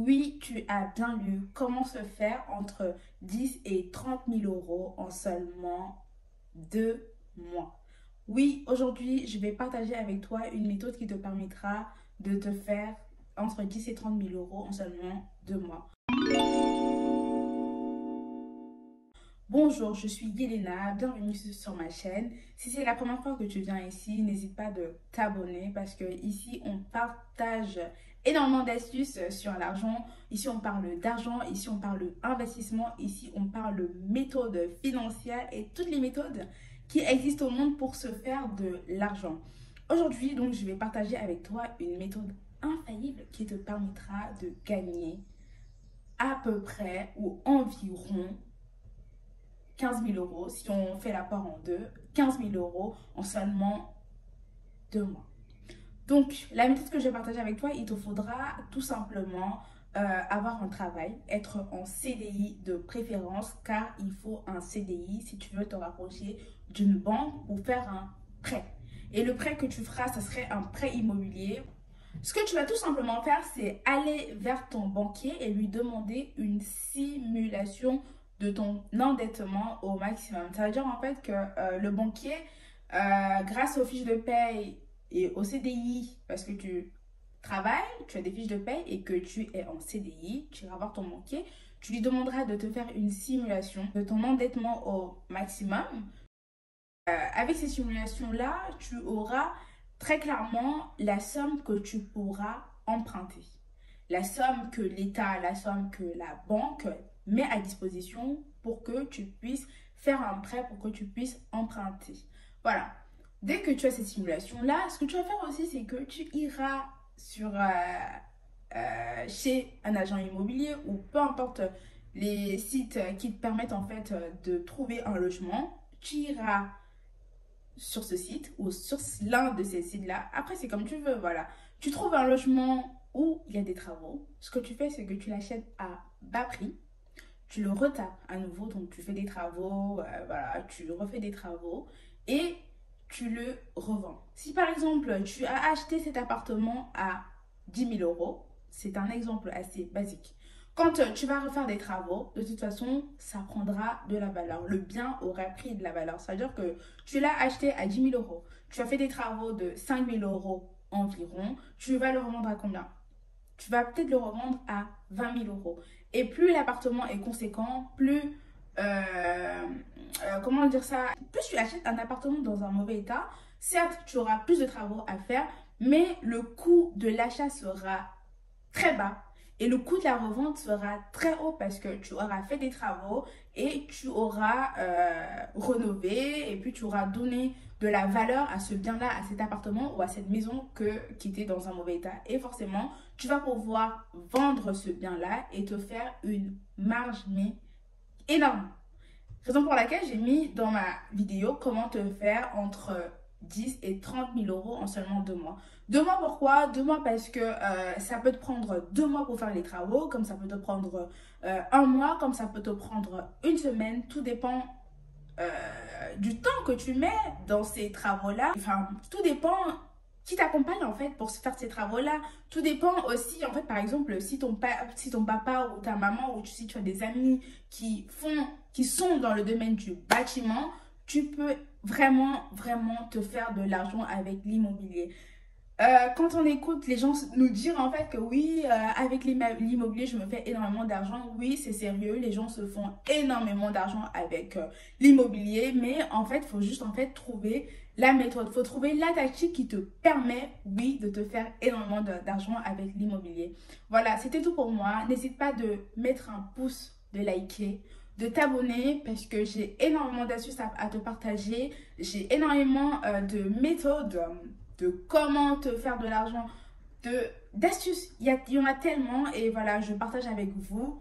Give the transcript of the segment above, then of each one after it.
Oui, tu as bien lu comment se faire entre 10 et 30 000 € en seulement 2 mois. Oui, aujourd'hui, je vais partager avec toi une méthode qui te permettra de te faire entre 10 et 30 000 € en seulement 2 mois. Bonjour, je suis Yelena, bienvenue sur ma chaîne. Si c'est la première fois que tu viens ici, n'hésite pas de t'abonner parce que ici on partage énormément d'astuces sur l'argent. Ici on parle d'argent, ici on parle investissement, ici on parle méthodes financières et toutes les méthodes qui existent au monde pour se faire de l'argent. Aujourd'hui donc je vais partager avec toi une méthode infaillible qui te permettra de gagner à peu près ou environ 15 000 € si on fait la part en deux, 15 000 € en seulement 2 mois. Donc, la méthode que je vais partager avec toi, il te faudra tout simplement avoir un travail, être en CDI de préférence, car il faut un CDI si tu veux te rapprocher d'une banque pour faire un prêt. Et le prêt que tu feras, ce serait un prêt immobilier. Ce que tu vas tout simplement faire, c'est aller vers ton banquier et lui demander une simulation de ton endettement au maximum. Ça veut dire en fait que le banquier, grâce aux fiches de paye et au CDI, parce que tu travailles, tu as des fiches de paye et que tu es en CDI, tu vas voir ton banquier, tu lui demanderas de te faire une simulation de ton endettement au maximum. Avec ces simulations-là, tu auras très clairement la somme que tu pourras emprunter. La somme que l'État, la somme que la banque met à disposition pour que tu puisses faire un prêt, pour que tu puisses emprunter. Voilà. Dès que tu as cette simulation-là, ce que tu vas faire aussi, c'est que tu iras chez un agent immobilier ou peu importe les sites qui te permettent en fait de trouver un logement. Tu iras sur ce site ou sur l'un de ces sites-là. Après, c'est comme tu veux, voilà. Tu trouves un logement où il y a des travaux. Ce que tu fais, c'est que tu l'achètes à bas prix. Tu le retapes à nouveau, donc tu fais des travaux, voilà, tu refais des travaux et tu le revends. Si par exemple, tu as acheté cet appartement à 10 000 €, c'est un exemple assez basique. Quand tu vas refaire des travaux, de toute façon, ça prendra de la valeur. Le bien aura pris de la valeur. C'est-à-dire que tu l'as acheté à 10 000 €. Tu as fait des travaux de 5 000 € environ. Tu vas le revendre à combien? Tu vas peut-être le revendre à 20 000 €. Et plus l'appartement est conséquent, plus, comment dire ça, plus tu achètes un appartement dans un mauvais état, certes, tu auras plus de travaux à faire, mais le coût de l'achat sera très bas et le coût de la revente sera très haut parce que tu auras fait des travaux et tu auras rénové et puis tu auras donné de la valeur à ce bien-là, à cet appartement ou à cette maison qui était dans un mauvais état. Et forcément, tu vas pouvoir vendre ce bien-là et te faire une marge mais énorme. Raison pour laquelle j'ai mis dans ma vidéo comment te faire entre 10 et 30 000 € en seulement 2 mois. 2 mois pourquoi? 2 mois parce que ça peut te prendre 2 mois pour faire les travaux, comme ça peut te prendre un mois, comme ça peut te prendre une semaine. Tout dépend euh, du temps que tu mets dans ces travaux-là. Enfin, tout dépend qui t'accompagne en fait pour faire ces travaux-là. Tout dépend aussi, en fait, par exemple, si ton papa ou ta maman ou si tu as des amis qui sont dans le domaine du bâtiment, tu peux vraiment te faire de l'argent avec l'immobilier. Quand on écoute les gens nous dire en fait que oui, avec l'immobilier, je me fais énormément d'argent. Oui, c'est sérieux, les gens se font énormément d'argent avec l'immobilier, mais en fait, il faut juste en fait trouver la méthode, il faut trouver la tactique qui te permet, oui, de te faire énormément d'argent avec l'immobilier. Voilà, c'était tout pour moi. N'hésite pas de mettre un pouce, de liker, de t'abonner parce que j'ai énormément d'astuces à te partager. J'ai énormément de méthodes de comment te faire de l'argent, d'astuces. Il y en a tellement et voilà, je partage avec vous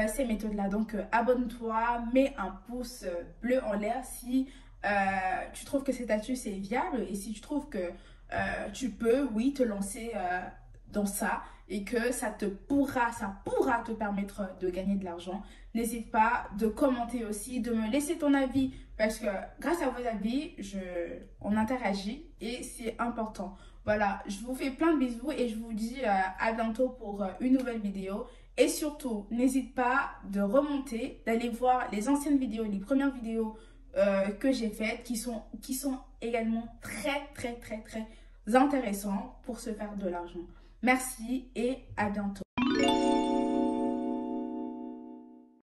ces méthodes-là. Donc, abonne-toi, mets un pouce bleu en l'air si tu trouves que cette astuce est viable et si tu trouves que tu peux, oui, te lancer dans ça et que ça pourra te permettre de gagner de l'argent. N'hésite pas de commenter aussi, de me laisser ton avis parce que grâce à vos avis, on interagit et c'est important. Voilà, je vous fais plein de bisous et je vous dis à bientôt pour une nouvelle vidéo Et surtout, n'hésite pas de remonter, d'aller voir les anciennes vidéos, les premières vidéos que j'ai faites qui sont également très intéressants pour se faire de l'argent. Merci et à bientôt.